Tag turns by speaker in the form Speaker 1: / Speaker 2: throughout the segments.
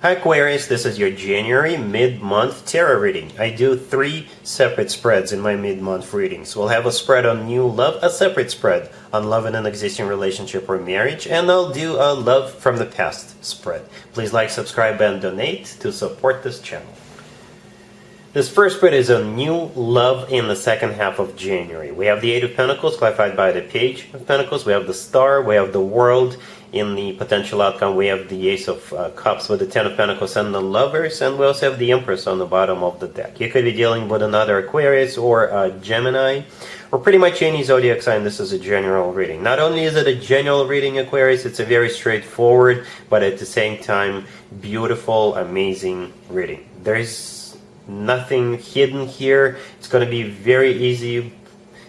Speaker 1: Hi Aquarius, this is your January mid-month tarot reading. I do 3 separate spreads in my mid-month readings. We'll have a spread on new love, a separate spread on love in an existing relationship or marriage, and I'll do a love from the past spread. Please like, subscribe, and donate to support this channel. This first spread is on new love in the second half of January. We have the Eight of Pentacles clarified by the Page of Pentacles. We have the Star, we have the World. In the potential outcome, we have the Ace of Cups with the Ten of Pentacles and the Lovers, and we also have the Empress on the bottom of the deck. You could be dealing with another Aquarius or a Gemini, or pretty much any zodiac sign. This is a general reading. Not only is it a general reading, Aquarius, it's a very straightforward, but at the same time, beautiful, amazing reading. There's nothing hidden here. It's going to be very easy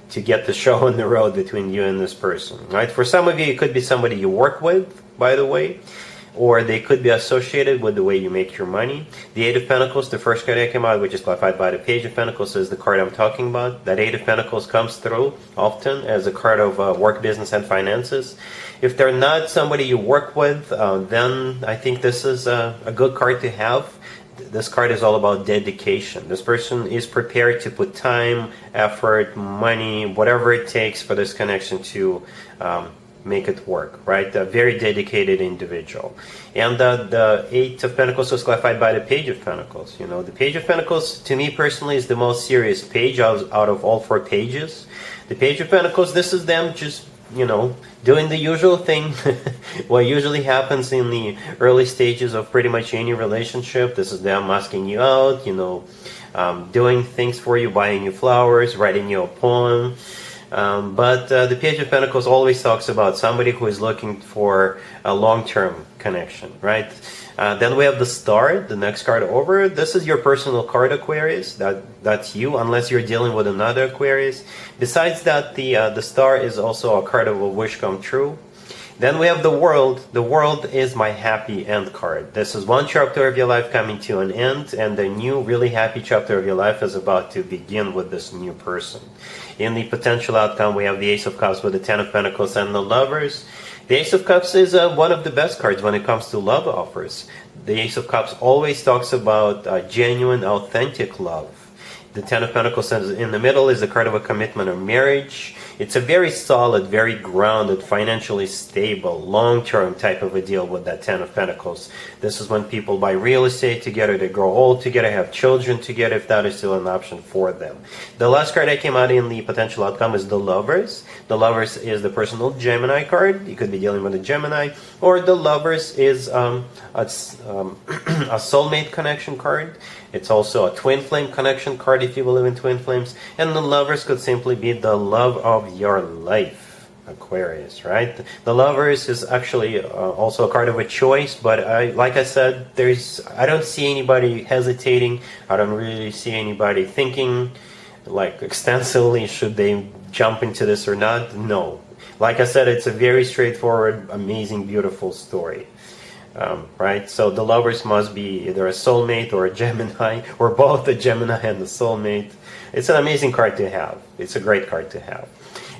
Speaker 1: to get the show on the road between you and this person, right? For some of you, it could be somebody you work with, by the way, or they could be associated with the way you make your money. The Eight of Pentacles, the first card that came out, which is clarified by the Page of Pentacles, is the card I'm talking about. That Eight of Pentacles comes through often as a card of work, business, and finances. If they're not somebody you work with, then I think this is a good card to have. This card is all about dedication. This person is prepared to put time, effort, money, whatever it takes for this connection to make it work, right? A very dedicated individual. And the Eight of Pentacles was clarified by the Page of Pentacles. You know, the Page of Pentacles, to me personally, is the most serious page out of all 4 pages. The Page of Pentacles, this is them just, you know, doing the usual thing, what usually happens in the early stages of pretty much any relationship. This is them asking you out, you know, doing things for you, buying you flowers, writing you a poem. But the Page of Pentacles always talks about somebody who is looking for a long-term connection, right? Then we have the Star, the next card over. This is your personal card, Aquarius. That's you, unless you're dealing with another Aquarius. Besides that, the Star is also a card of a wish come true. Then we have the World. The World is my happy end card. This is one chapter of your life coming to an end, and the new, really happy chapter of your life is about to begin with this new person. In the potential outcome, we have the Ace of Cups with the Ten of Pentacles and the Lovers. The Ace of Cups is one of the best cards when it comes to love offers. The Ace of Cups always talks about genuine, authentic love. The Ten of Pentacles in the middle is the card of a commitment or marriage. It's a very solid, very grounded, financially stable, long-term type of a deal with that Ten of Pentacles. This is when people buy real estate together, they grow old together, have children together, if that is still an option for them. The last card that came out in the potential outcome is the Lovers. The Lovers is the personal Gemini card. You could be dealing with a Gemini. Or the Lovers is a soulmate connection card. It's also a twin flame connection card if you believe in twin flames. And the Lovers could simply be the love of your life, Aquarius, right? The Lovers is actually also a card of a choice, but like I said, I don't see anybody hesitating. I don't really see anybody thinking like extensively, should they jump into this or not? No. Like I said, it's a very straightforward, amazing, beautiful story. Right? So the Lovers must be either a soulmate or a Gemini, or both a Gemini and a soulmate. It's an amazing card to have. It's a great card to have.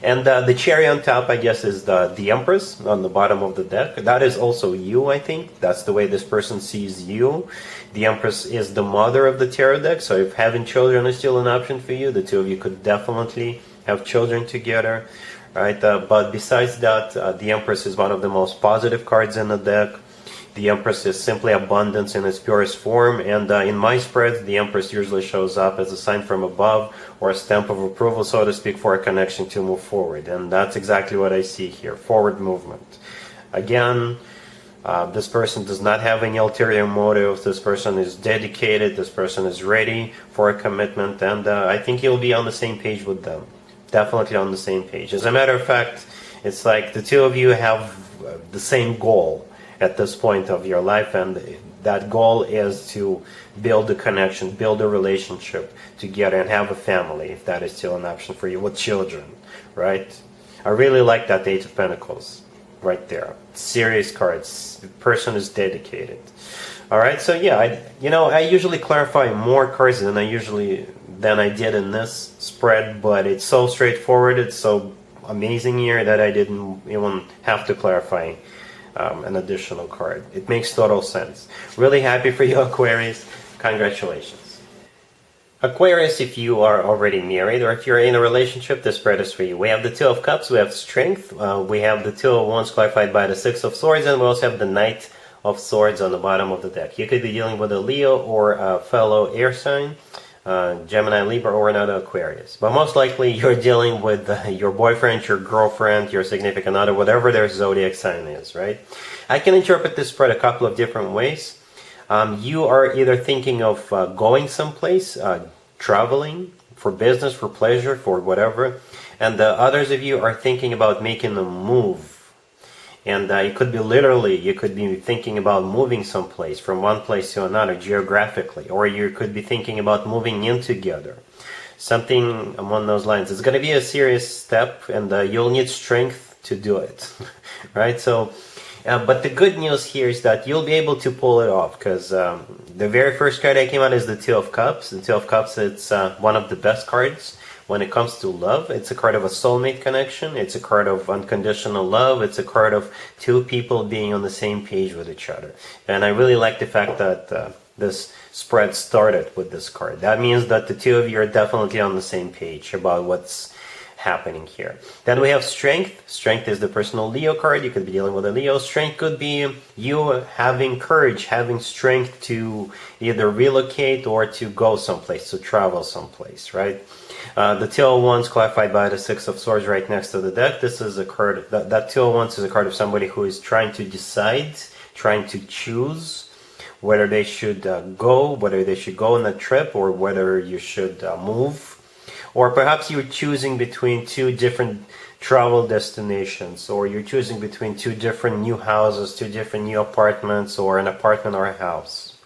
Speaker 1: And the cherry on top, I guess, is the Empress on the bottom of the deck. That is also you, I think. That's the way this person sees you. The Empress is the mother of the tarot deck, so if having children is still an option for you, the two of you could definitely have children together. Right? But besides that, the Empress is one of the most positive cards in the deck. The Empress is simply abundance in its purest form, and in my spreads, the Empress usually shows up as a sign from above or a stamp of approval, so to speak, for a connection to move forward. And that's exactly what I see here, forward movement. Again, this person does not have any ulterior motives. This person is dedicated. This person is ready for a commitment, and I think you'll be on the same page with them. Definitely on the same page. As a matter of fact, it's like the two of you have the same goal at this point of your life, and that goal is to build a connection, build a relationship together, and have a family, if that is still an option for you, with children, right? I really like that Eight of Pentacles right there. Serious cards. The person is dedicated. All right, so yeah, I usually clarify more cards than I did in this spread, but it's so straightforward, it's so amazing here that I didn't even have to clarify an additional card. It makes total sense. Really happy for you, Aquarius. Congratulations. Aquarius, if you are already married or if you're in a relationship, this spread is for you. We have the Two of Cups, we have Strength, we have the Two of Wands clarified by the Six of Swords, and we also have the Knight of Swords on the bottom of the deck. You could be dealing with a Leo or a fellow air sign, Gemini, Libra, or another Aquarius. But most likely you're dealing with your boyfriend, your girlfriend, your significant other, whatever their zodiac sign is, right? I can interpret this spread a couple of different ways. You are either thinking of going someplace, traveling, for business, for pleasure, for whatever, and the others of you are thinking about making a move. And it could be literally, you could be thinking about moving someplace, from one place to another, geographically, or you could be thinking about moving in together. Something along those lines. It's going to be a serious step, and you'll need strength to do it, right? So, but the good news here is that you'll be able to pull it off, because the very first card that came out is the Two of Cups. The Two of Cups, it's one of the best cards when it comes to love. It's a card of a soulmate connection. It's a card of unconditional love. It's a card of two people being on the same page with each other. And I really like the fact that this spread started with this card. That means that the two of you are definitely on the same page about what's happening here. Then we have Strength. Strength is the personal Leo card. You could be dealing with a Leo. Strength could be you having courage, having strength to either relocate or to go someplace, to travel someplace, right? The Two of Wands clarified by the Six of Swords right next to the deck. This is a card, that Two of Wands is a card of somebody who is trying to decide, trying to choose whether they should go, whether they should go on a trip, or whether you should move. Or perhaps you're choosing between two different travel destinations, or you're choosing between two different new houses, two different new apartments, or an apartment or a house,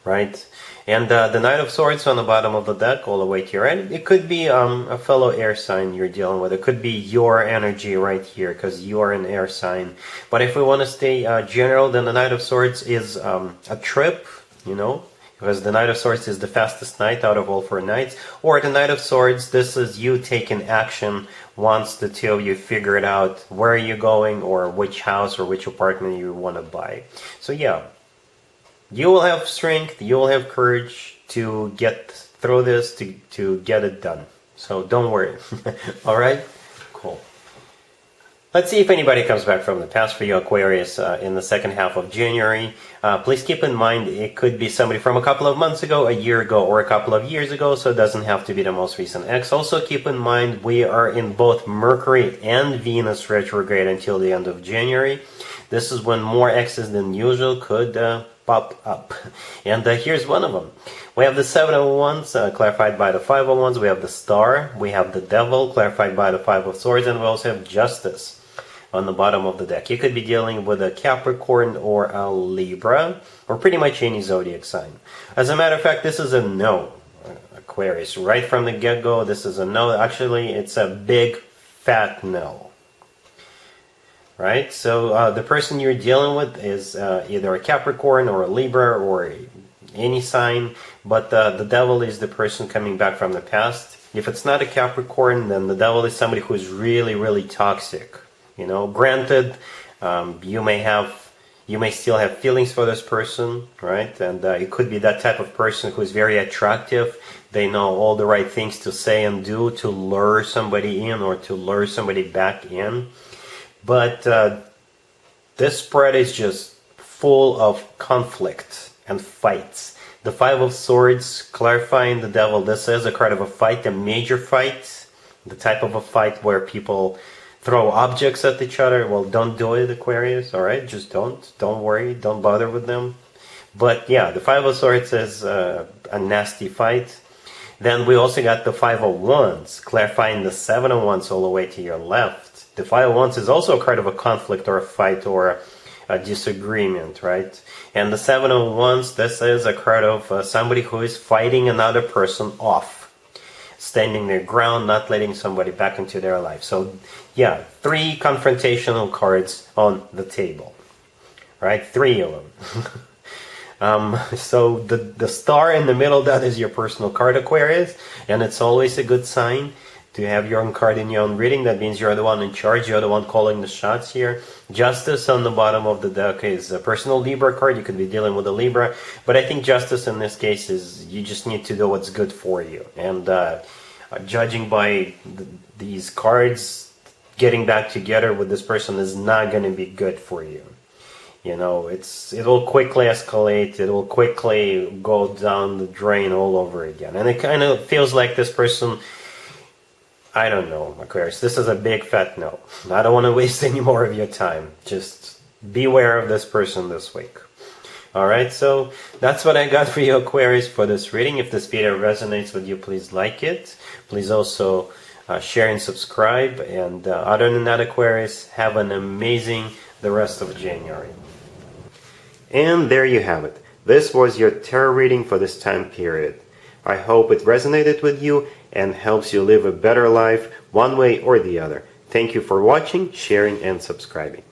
Speaker 1: right? And the Knight of Swords on the bottom of the deck, all the way to your end. It could be a fellow air sign you're dealing with. It could be your energy right here, because you are an air sign. But if we want to stay general, then the Knight of Swords is a trip, you know, because the Knight of Swords is the fastest knight out of all 4 knights. Or the Knight of Swords, this is you taking action once the two of you figure it out where you're going, or which house or which apartment you want to buy. So yeah, you will have strength, you will have courage to get through this, to get it done. So don't worry. Alright? Cool. Let's see if anybody comes back from the past for you, Aquarius, in the second half of January. Please keep in mind, it could be somebody from a couple of months ago, a year ago, or a couple of years ago, so it doesn't have to be the most recent ex. Also keep in mind, we are in both Mercury and Venus retrograde until the end of January. This is when more exes than usual could pop up. And here's one of them. We have the Seven of Wands, clarified by the Five of Wands. We have the Star. We have the Devil, clarified by the Five of Swords. And we also have Justice on the bottom of the deck. You could be dealing with a Capricorn or a Libra, or pretty much any zodiac sign. As a matter of fact, this is a no, Aquarius. Right from the get-go, this is a no. Actually, it's a big, fat no. Right? So the person you're dealing with is either a Capricorn or a Libra or any sign, but the Devil is the person coming back from the past. If it's not a Capricorn, then the Devil is somebody who's really, really toxic. You know, granted, you may still have feelings for this person, right? And it could be that type of person who's very attractive. They know all the right things to say and do to lure somebody in or to lure somebody back in. But this spread is just full of conflict and fights. The Five of Swords, clarifying the Devil, this is a card of a fight, a major fight, the type of a fight where people throw objects at each other. Well, don't do it, Aquarius, alright? Just don't. Don't worry. Don't bother with them. But yeah, the Five of Swords is a nasty fight. Then we also got the Five of Wands, clarifying the Seven of Wands all the way to your left. The Five of Wands is also a card of a conflict or a fight or a disagreement, right? And the Seven of Wands, this is a card of somebody who is fighting another person off. Standing their ground, not letting somebody back into their life. So yeah, 3 confrontational cards on the table, right? 3 of them. So the star in the middle, that is your personal card, Aquarius, and it's always a good sign. to have your own card in your own reading. That means you're the one in charge, you're the one calling the shots here. Justice on the bottom of the deck is a personal Libra card. You could be dealing with a Libra, but I think justice in this case is you just need to do what's good for you. And judging by these cards, getting back together with this person is not going to be good for you. You know, it will quickly escalate, it will quickly go down the drain all over again. And it kind of feels like this person, I don't know, Aquarius, this is a big fat no. I don't want to waste any more of your time. Just beware of this person this week. Alright, so that's what I got for you, Aquarius, for this reading. If this video resonates with you, please like it. Please also share and subscribe. And other than that, Aquarius, have an amazing the rest of January. And there you have it. This was your tarot reading for this time period. I hope it resonated with you and helps you live a better life one way or the other. Thank you for watching, sharing, and subscribing.